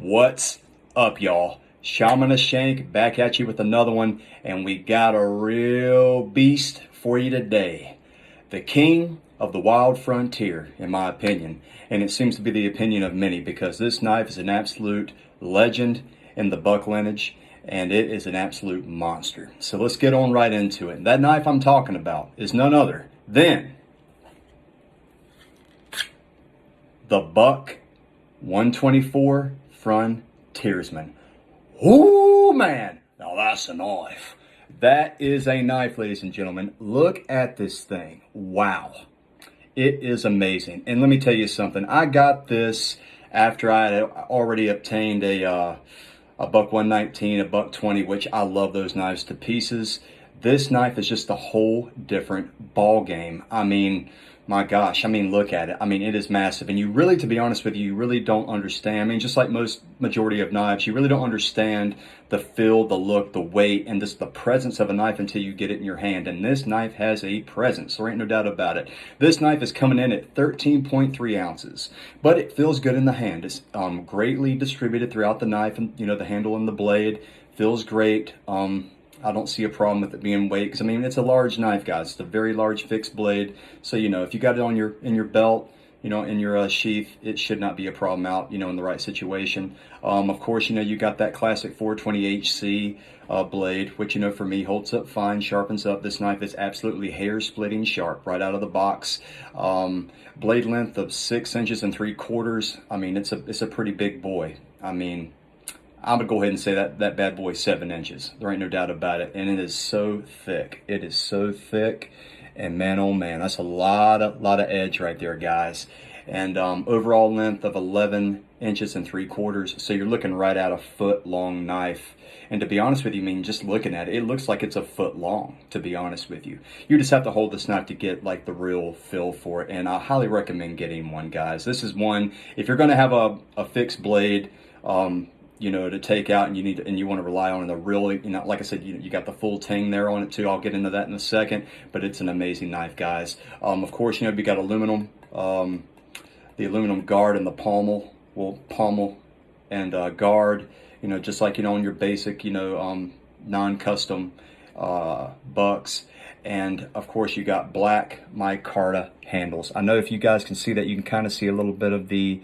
What's up, y'all? Shaman the Shank back at you with another one, and we got a real beast for you today. The king of the wild frontier, in my opinion, and it seems to be the opinion of many, because this knife is an absolute legend in the buck lineage, and it is an absolute monster. So let's get on right into it. That knife I'm talking about is none other than the Buck 124 Frontiersman. Ooh, man, now that's a knife. That is a knife, ladies and gentlemen. Look at this thing. Wow. It is amazing. And let me tell you something. I got this after I had already obtained a Buck 119, a Buck 20, which I love those knives to pieces. This knife is just a whole different ball game. I mean, my gosh, I mean, look at it. I mean, it is massive. And you really, to be honest with you really don't understand. I mean, just like majority of knives, you really don't understand the feel, the look, the weight, and just the presence of a knife until you get it in your hand. And this knife has a presence. There ain't no doubt about it. This knife is coming in at 13.3 ounces, but it feels good in the hand. It's greatly distributed throughout the knife, and the handle and the blade feels great. I don't see a problem with it being weight, because I mean, it's a large knife, guys. It's a very large fixed blade. So if you got it on in your belt, in your sheath, it should not be a problem out, in the right situation. Of course, you got that classic 420 HC blade, which for me holds up fine, sharpens up. This knife is absolutely hair splitting sharp right out of the box. Blade length of 6 inches and 3/4. I mean, it's a pretty big boy. I mean, I'm gonna go ahead and say that bad boy's 7 inches. There ain't no doubt about it. And it is so thick. It is so thick. And man, oh man, that's a lot of edge right there, guys. And overall length of 11 inches and 3/4. So you're looking right at a foot-long knife. And to be honest with you, I mean, just looking at it, it looks like it's a foot long, to be honest with you. You just have to hold this knife to get like the real feel for it. And I highly recommend getting one, guys. This is one, if you're gonna have a fixed blade, to take out, and you want to rely on the really, like I said, you got the full tang there on it too. I'll get into that in a second, but it's an amazing knife, guys. Of course, we got aluminum, the aluminum guard and the pommel and guard, just like, on your basic, non-custom bucks. And of course, you got black micarta handles. I know if you guys can see that, you can kind of see a little bit of the,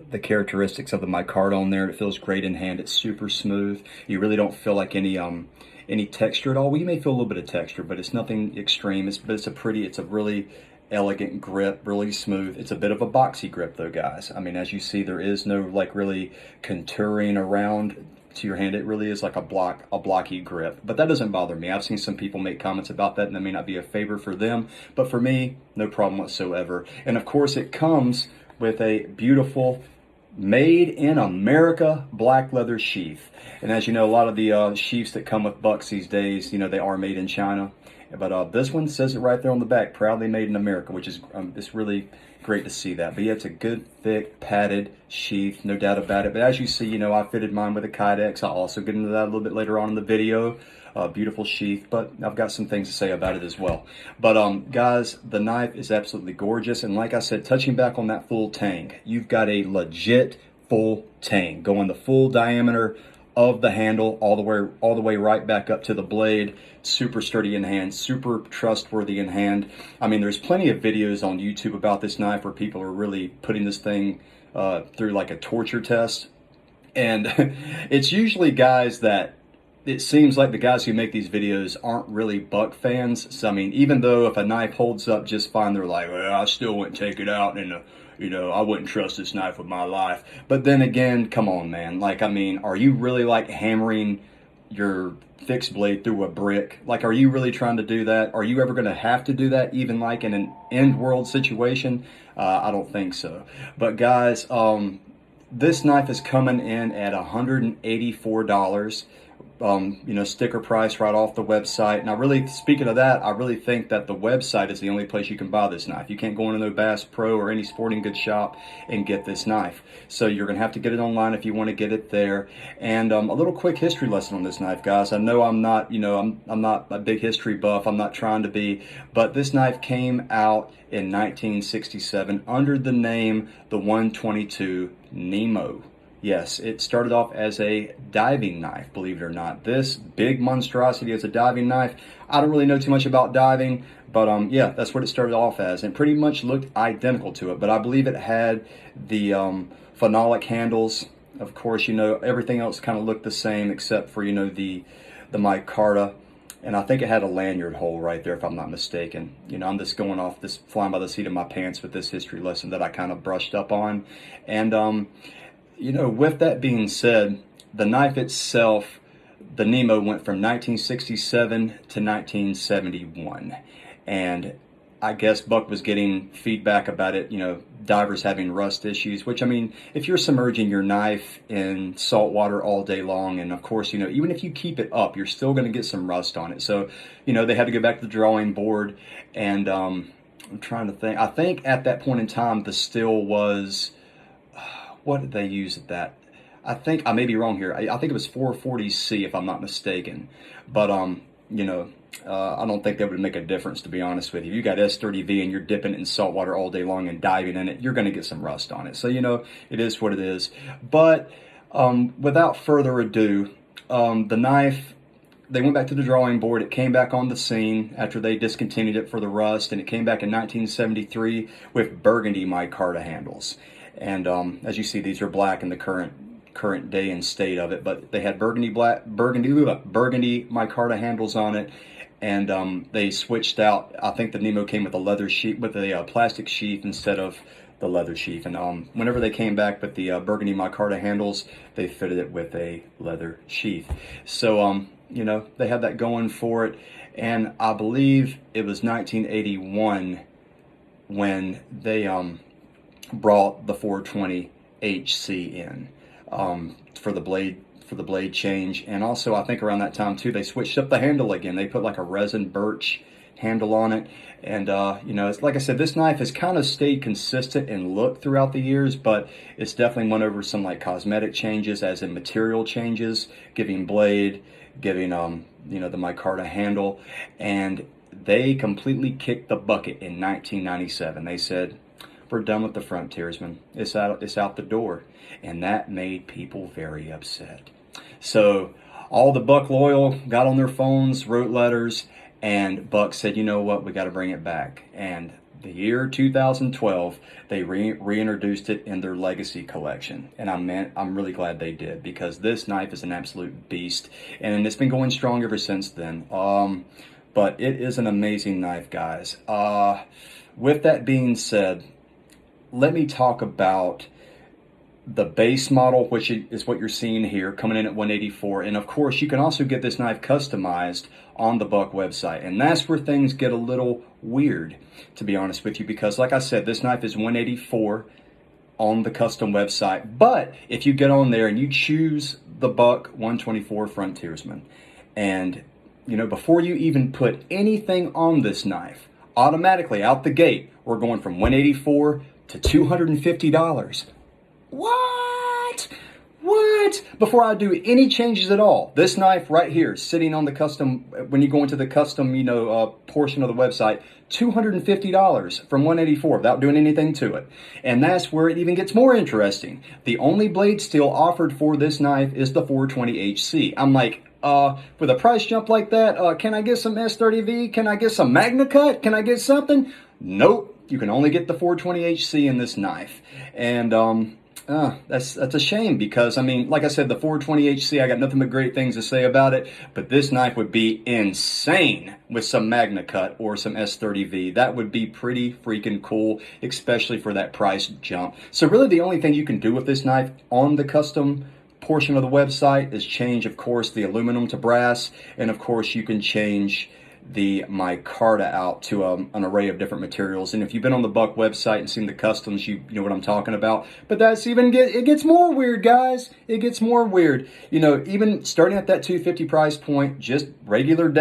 the characteristics of the micarta on there. It feels great in hand. It's super smooth. You really don't feel like any texture at all. Well, you may feel a little bit of texture, but it's nothing extreme. It's a really elegant grip, really smooth. It's a bit of a boxy grip though, guys. I mean, as you see, there is no like really contouring around to your hand. It really is like a blocky grip, but that doesn't bother me. I've seen some people make comments about that, and that may not be a favor for them, but for me, no problem whatsoever. And of course, it comes with a beautiful made in America black leather sheath. And as you know, a lot of the sheaths that come with bucks these days, they are made in China. But this one says it right there on the back, proudly made in America, which is it's really great to see that. But yeah, it's a good, thick, padded sheath, no doubt about it. But as you see, I fitted mine with a Kydex. I'll also get into that a little bit later on in the video. Beautiful sheath, but I've got some things to say about it as well. But guys, the knife is absolutely gorgeous. And like I said, touching back on that full tang, you've got a legit full tang, going the full diameter of the handle all the way right back up to the blade. Super sturdy in hand, super trustworthy in hand. I mean, there's plenty of videos on YouTube about this knife where people are really putting this thing through like a torture test. And it's usually guys that, it seems like the guys who make these videos aren't really buck fans. So I mean, even though if a knife holds up just fine, they're like, well, I still wouldn't take it out, and I wouldn't trust this knife with my life. But then again, come on, man. Like, I mean, are you really like hammering your fixed blade through a brick? Like, are you really trying to do that? Are you ever going to have to do that, even like in an end world situation? I don't think so. But guys, this knife is coming in at $184. sticker price right off the website. And I really, speaking of that, I really think that the website is the only place you can buy this knife. You can't go into no Bass Pro or any sporting goods shop and get this knife. So you're going to have to get it online if you want to get it there. And a little quick history lesson on this knife, guys. I know I'm not, I'm not a big history buff. I'm not trying to be, but this knife came out in 1967 under the name the 122 Nemo. Yes, it started off as a diving knife, believe it or not. This big monstrosity is a diving knife. I don't really know too much about diving, but yeah, that's what it started off as. And pretty much looked identical to it, but I believe it had the phenolic handles. Of course, everything else kind of looked the same except for, the micarta. And I think it had a lanyard hole right there, if I'm not mistaken. I'm just going off this, flying by the seat of my pants with this history lesson that I kind of brushed up on. And, with that being said, the knife itself, the Nemo, went from 1967 to 1971. And I guess Buck was getting feedback about it, divers having rust issues, which, I mean, if you're submerging your knife in salt water all day long, and of course, even if you keep it up, you're still going to get some rust on it. So, they had to go back to the drawing board. And I'm trying to think. I think at that point in time, the steel was, what did they use at that? I think, I may be wrong here. I think it was 440C, if I'm not mistaken. But, I don't think that would make a difference, to be honest with you. If you got S30V and you're dipping it in salt water all day long and diving in it, you're going to get some rust on it. So, it is what it is. But without further ado, the knife, they went back to the drawing board. It came back on the scene after they discontinued it for the rust, and it came back in 1973 with burgundy micarta handles. And as you see, these are black in the current day and state of it, but they had burgundy micarta handles on it. And they switched out. I think the Nemo came with a leather sheath, with a plastic sheath instead of the leather sheath. And whenever they came back with the burgundy micarta handles, they fitted it with a leather sheath. So they had that going for it. And I believe it was 1981 when they brought the 420 HC in for the blade change. And also, I think around that time too, they switched up the handle again. They put like a resin birch handle on it. And it's like I said, this knife has kind of stayed consistent in look throughout the years, but it's definitely went over some like cosmetic changes, as in material changes, giving blade, giving the micarta handle. And they completely kicked the bucket in 1997. They said, we're done with the Frontiersman. It's out the door. And that made people very upset. So all the Buck loyal got on their phones, wrote letters, and Buck said, you know what, we got to bring it back. And the year 2012, they reintroduced it in their Legacy collection. And I'm really glad they did, because this knife is an absolute beast. And it's been going strong ever since then. But it is an amazing knife, guys. With that being said, let me talk about the base model, which is what you're seeing here, coming in at $184. And of course, you can also get this knife customized on the Buck website. And that's where things get a little weird, to be honest with you, because like I said, this knife is $184 on the custom website. But if you get on there and you choose the Buck 124 Frontiersman, and before you even put anything on this knife, automatically out the gate, we're going from $184 to $250. What? Before I do any changes at all, this knife right here, sitting on the custom, when you go into the custom, portion of the website, $250 from $184 without doing anything to it. And that's where it even gets more interesting. The only blade steel offered for this knife is the 420 HC. I'm like, with a price jump like that, can I get some S30V? Can I get some Magna Cut? Can I get something? Nope. You can only get the 420 HC in this knife. And that's a shame, because, I mean, like I said, the 420 HC, I got nothing but great things to say about it. But this knife would be insane with some Magna Cut or some S30V. That would be pretty freaking cool, especially for that price jump. So really the only thing you can do with this knife on the custom portion of the website is change, of course, the aluminum to brass. And of course, you can change the micarta out to an array of different materials. And if you've been on the Buck website and seen the customs, you know what I'm talking about. But that's it gets more weird, guys. It gets more weird. You know, even starting at that $250 price point, just regular,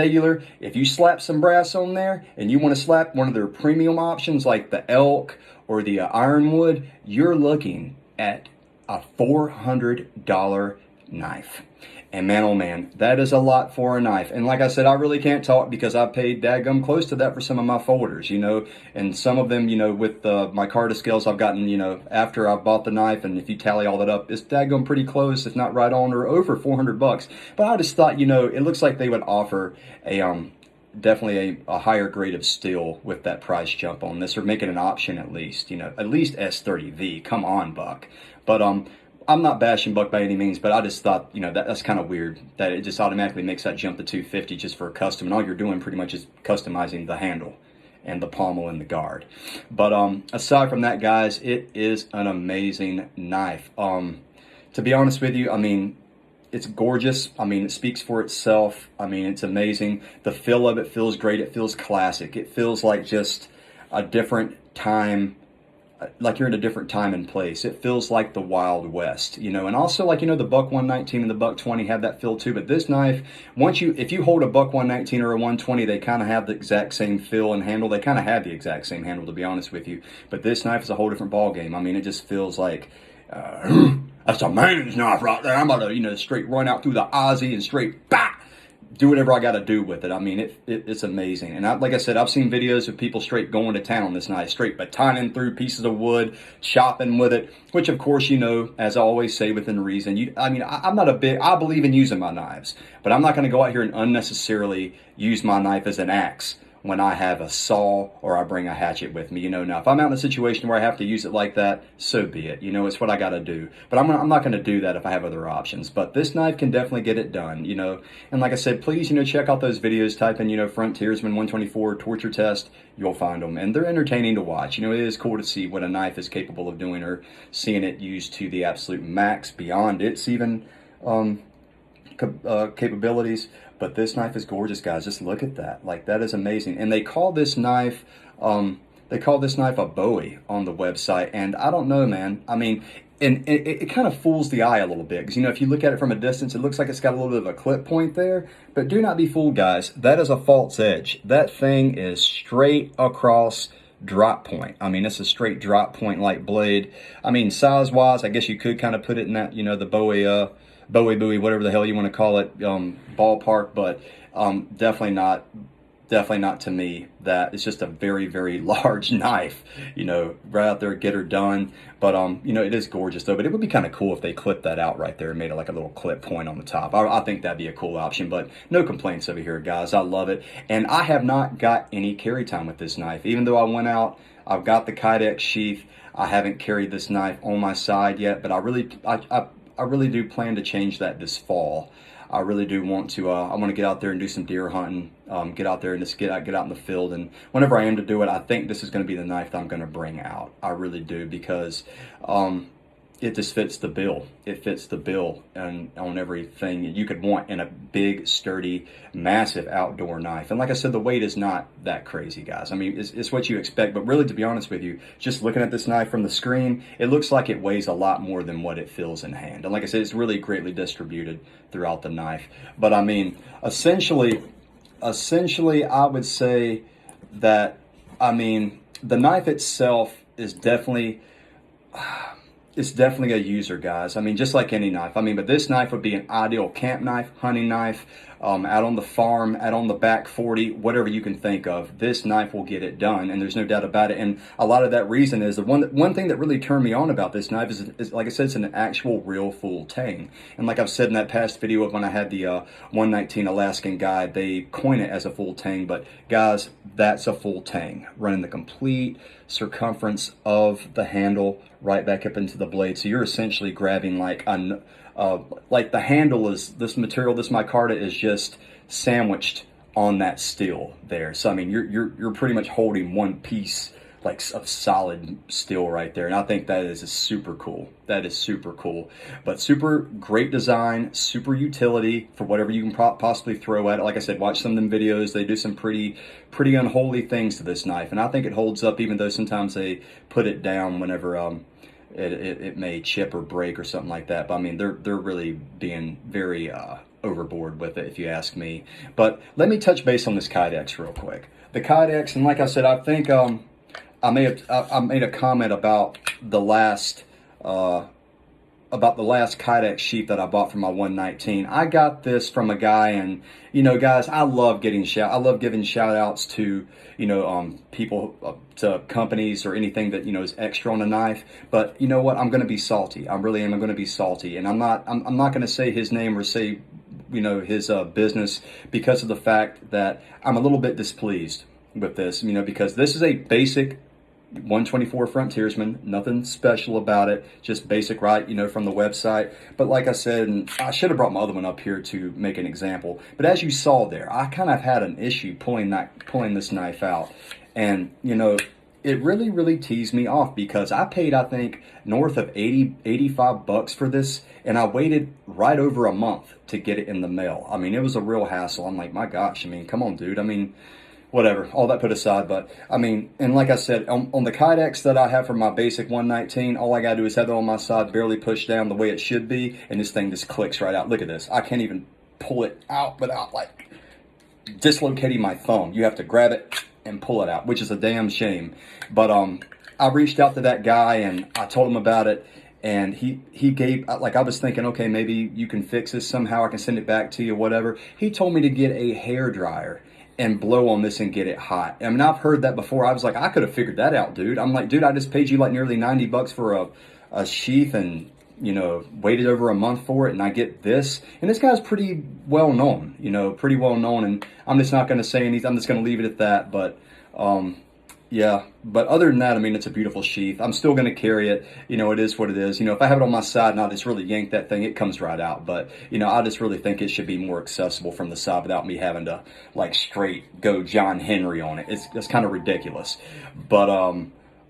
if you slap some brass on there and you want to slap one of their premium options like the elk or the ironwood, you're looking at a $400 knife. And man, oh man, that is a lot for a knife. And like I said, I really can't talk because I paid dadgum close to that for some of my folders, you know, and some of them, you know, with my micarta scales I've gotten, you know, after I bought the knife, and if you tally all that up, it's dadgum pretty close, if not right on or over $400. But I just thought, you know, it looks like they would offer a definitely a higher grade of steel with that price jump on this, or make it an option at least, you know, at least S30V. Come on, Buck. But I'm not bashing Buck by any means, but I just thought, you know, that's kind of weird that it just automatically makes that jump to 250 just for a custom, and all you're doing pretty much is customizing the handle and the pommel and the guard. But aside from that, guys, it is an amazing knife. To be honest with you, I mean, it's gorgeous. I mean, it speaks for itself. I mean, it's amazing. The feel of it feels great. It feels classic. It feels like just a different time, like you're in a different time and place. It feels like the Wild West, you know. And also, like, you know, the Buck 119 and the Buck 20 have that feel too. But this knife, if you hold a Buck 119 or a 120, they kind of have the exact same feel and handle. They kind of have the exact same handle, to be honest with you. But this knife is a whole different ball game. I mean, it just feels like that's a man's knife right there. I'm about to, you know, straight run out through the Aussie and straight bah, do whatever I got to do with it. I mean, it's amazing. And like I said, I've seen videos of people straight going to town on this knife, straight batoning through pieces of wood, chopping with it, which of course, you know, as I always say, within reason. I believe in using my knives, but I'm not going to go out here and unnecessarily use my knife as an axe when I have a saw or I bring a hatchet with me, you know. Now, if I'm out in a situation where I have to use it like that, so be it. You know, it's what I got to do. But I'm not going to do that if I have other options. But this knife can definitely get it done, you know. And like I said, please, you know, check out those videos. Type in, you know, Frontiersman 124 torture test. You'll find them. And they're entertaining to watch. You know, it is cool to see what a knife is capable of doing, or seeing it used to the absolute max beyond its even capabilities. But this knife is gorgeous, guys. Just look at that. Like, that is amazing. And they call this knife a Bowie on the website. And I don't know, man. I mean, and it kind of fools the eye a little bit, because, you know, if you look at it from a distance, it looks like it's got a little bit of a clip point there. But do not be fooled, guys. That is a false edge. That thing is straight across drop point. I mean, it's a straight drop point like blade. I mean, size wise, I guess you could kind of put it in that, you know, the Bowie Bowie, whatever the hell you want to call it, ballpark, but definitely not to me. That it's just a very, very large knife, you know, right out there, get her done. But you know, it is gorgeous though. But it would be kind of cool if they clipped that out right there and made it like a little clip point on the top. I think that'd be a cool option. But no complaints over here, guys. I love it, and I have not got any carry time with this knife. Even though I went out, I've got the Kydex sheath. I haven't carried this knife on my side yet, but I really do plan to change that this fall. I really do want to. I want to get out there and do some deer hunting. Get out there and just get out in the field. And whenever I am to do it, I think this is going to be the knife that I'm going to bring out. I really do, because it just fits the bill. It fits the bill and on everything you could want in a big, sturdy, massive outdoor knife. And like I said, the weight is not that crazy, guys. I mean, it's what you expect. But really, to be honest with you, just looking at this knife from the screen, it looks like it weighs a lot more than what it feels in hand. And like I said, it's really greatly distributed throughout the knife. But I mean, essentially, I would say that, I mean, the knife itself is definitely... It's definitely a user, guys. I mean, just like any knife. I mean, but this knife would be an ideal camp knife, hunting knife, out on the farm, out on the back 40, whatever you can think of. This knife will get it done, and there's no doubt about it. And a lot of that reason is the one thing that really turned me on about this knife is like I said, it's an actual real full tang. And like I've said in that past video of when I had the 119 Alaskan guide, they coin it as a full tang. But guys, that's a full tang, running the complete circumference of the handle right back up into the blade. So you're essentially grabbing like the handle is, this material, this micarta is just sandwiched on that steel there. So I mean, you're pretty much holding one piece, like of solid steel right there, and I think that is super cool. That is super cool, but super great design, super utility for whatever you can possibly throw at it. Like I said, watch some of them videos. They do some pretty unholy things to this knife, and I think it holds up, even though sometimes they put it down whenever it may chip or break or something like that. But I mean, they're really being very overboard with it, if you ask me. But let me touch base on this Kydex real quick. The Kydex, and like I said, I think I made a comment about the last Kydex sheath that I bought for my 119. I got this from a guy, and you know, guys, I love giving shout outs to, you know, people, to companies or anything that, you know, is extra on a knife. But you know what? I'm going to be salty. I really am. I'm going to be salty, and I'm not going to say his name or say, you know, his business, because of the fact that I'm a little bit displeased with this, you know, because this is a basic 124 Frontiersman, nothing special about it, just basic, right, you know, from the website. But like I said, and I should have brought my other one up here to make an example, but as you saw there, I kind of had an issue pulling this knife out, and you know, it really teased me off, because I paid, I think, north of 85 bucks for this, and I waited right over a month to get it in the mail. I mean, it was a real hassle. I'm like, my gosh, I mean, come on, dude. I mean, whatever, all that put aside. But I mean, and like I said, on the Kydex that I have for my basic 119, all I gotta do is have it on my side, barely push down the way it should be, and this thing just clicks right out. Look at this. I can't even pull it out without like dislocating my thumb. You have to grab it and pull it out, which is a damn shame. But I reached out to that guy and I told him about it, and he gave, like, I was thinking, okay, maybe you can fix this somehow, I can send it back to you, whatever. He told me to get a hair dryer and blow on this and get it hot. I mean, I've heard that before. I was like, I could have figured that out, dude. I'm like, dude, I just paid you like nearly 90 bucks for a sheath, and you know, waited over a month for it, and I get this. And this guy's pretty well known, you know, pretty well known, and I'm just not going to say anything. I'm just going to leave it at that. But yeah, but other than that, I mean, it's a beautiful sheath. I'm still going to carry it. You know, it is what it is. You know, if I have it on my side and I just really yank that thing, it comes right out. But, you know, I just really think it should be more accessible from the side without me having to, like, straight go John Henry on it. It's kind of ridiculous. But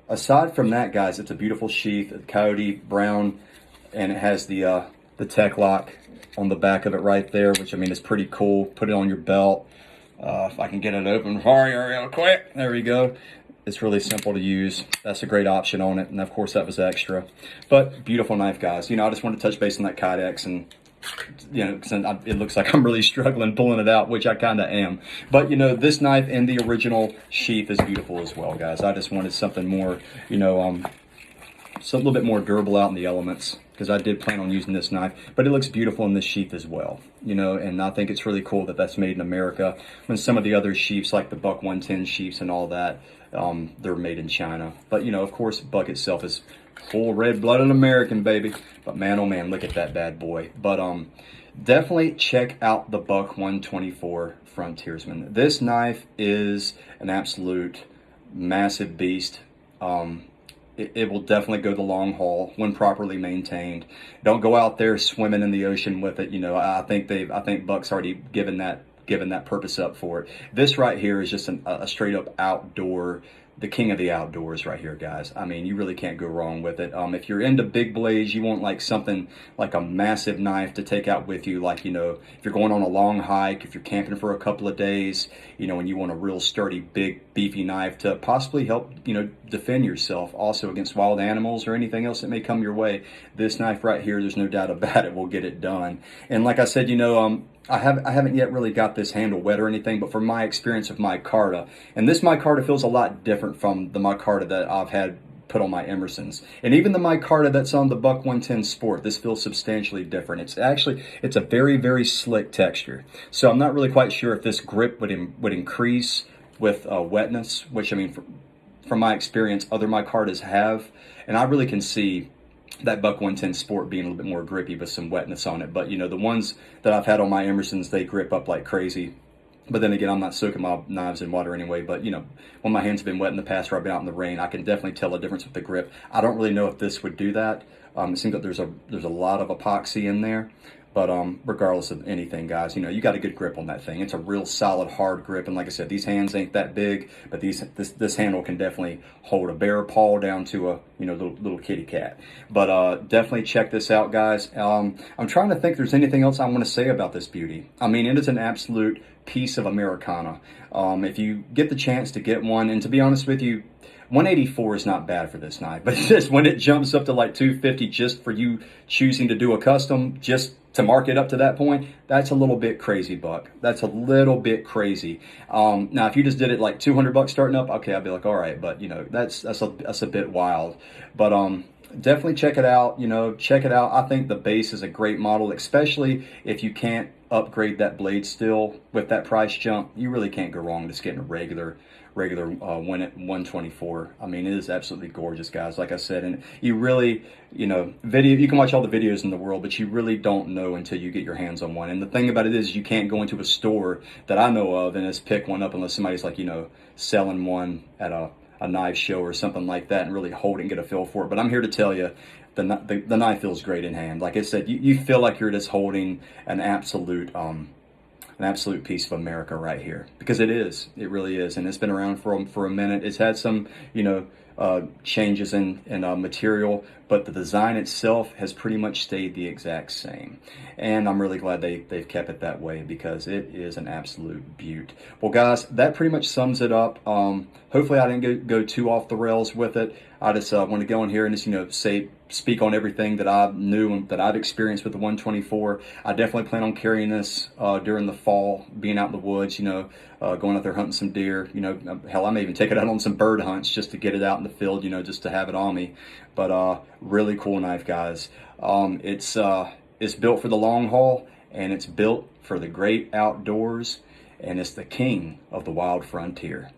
aside from that, guys, it's a beautiful sheath, coyote brown, and it has the tech lock on the back of it right there, which, I mean, is pretty cool. Put it on your belt. If I can get it open for you real quick. There we go. It's really simple to use. That's a great option on it. And of course that was extra. But beautiful knife, guys. You know, I just wanted to touch base on that Kydex, and you know, it looks like I'm really struggling pulling it out, which I kind of am. But you know, this knife and the original sheath is beautiful as well, guys. I just wanted something more, you know, a little bit more durable out in the elements, because I did plan on using this knife, but it looks beautiful in this sheath as well, you know, and I think it's really cool that that's made in America, when some of the other sheaths, like the Buck 110 sheaths and all that, they're made in China. But you know, of course, Buck itself is full red-blooded American, baby. But man, oh man, look at that bad boy. But definitely check out the Buck 124 Frontiersman. This knife is an absolute massive beast. It will definitely go the long haul when properly maintained. Don't go out there swimming in the ocean with it. You know, I think Buck's already given that purpose up for it. This right here is just a straight up outdoor, the king of the outdoors right here, guys. I mean, you really can't go wrong with it. If you're into big blades, you want like something like a massive knife to take out with you, like, you know, if you're going on a long hike, if you're camping for a couple of days, you know, and you want a real sturdy, big, beefy knife to possibly help, you know, defend yourself also against wild animals or anything else that may come your way. This knife right here, there's no doubt about it, will get it done. And like I said, you know, I haven't yet really got this handle wet or anything, but from my experience of micarta, and this micarta feels a lot different from the micarta that I've had put on my Emersons, and even the micarta that's on the Buck 110 Sport, this feels substantially different. It's a very slick texture, so I'm not really quite sure if this grip would increase with wetness, which, I mean, from my experience, other micartas have, and I really can see that Buck 110 Sport being a little bit more grippy with some wetness on it. But you know, the ones that I've had on my Emersons, they grip up like crazy. But then again, I'm not soaking my knives in water anyway. But you know, when my hands have been wet in the past, or I've been out in the rain, I can definitely tell a difference with the grip. I don't really know if this would do that. It seems like there's a lot of epoxy in there, But regardless of anything, guys, you know, you got a good grip on that thing. It's a real solid, hard grip. And like I said, these hands ain't that big, but this handle can definitely hold a bear paw down to a, you know, little kitty cat. But definitely check this out, guys. I'm trying to think if there's anything else I want to say about this beauty. I mean, it is an absolute piece of Americana. If you get the chance to get one, and to be honest with you, 184 is not bad for this knife, but it's just when it jumps up to like 250 just for you choosing to do a custom, just to mark it up to that point, that's a little bit crazy, Buck. That's a little bit crazy. Now, if you just did it like $200 starting up, okay, I'd be like, all right, but you know, that's a bit wild. But definitely check it out. You know, check it out. I think the base is a great model, especially if you can't upgrade that blade steel with that price jump. You really can't go wrong just getting a regular 124. I mean, it is absolutely gorgeous, guys. Like I said, and you really, you know, you can watch all the videos in the world, but you really don't know until you get your hands on one. And the thing about it is, you can't go into a store that I know of and just pick one up unless somebody's like, you know, selling one at a knife show or something like that and really hold it and get a feel for it. But I'm here to tell you, the knife feels great in hand. Like I said, you feel like you're just holding an absolute piece of America right here, because it is. It really is, and it's been around for a minute. It's had some, you know, changes in material, but the design itself has pretty much stayed the exact same. And I'm really glad they've kept it that way, because it is an absolute beaut. Well, guys, that pretty much sums it up. Hopefully I didn't go too off the rails with it. I just want to go in here and just, you know, speak on everything that I knew and that I've experienced with the 124. I definitely plan on carrying this during the fall, being out in the woods, you know, going out there hunting some deer. You know, hell, I may even take it out on some bird hunts just to get it out in the field, you know, just to have it on me. But really cool knife, guys. It's built for the long haul, and it's built for the great outdoors, and it's the king of the wild frontier.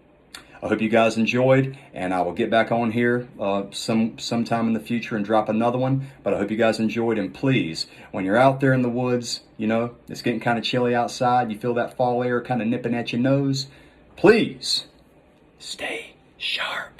I hope you guys enjoyed, and I will get back on here sometime in the future and drop another one. But I hope you guys enjoyed, and please, when you're out there in the woods, you know, it's getting kind of chilly outside, you feel that fall air kind of nipping at your nose, please stay sharp.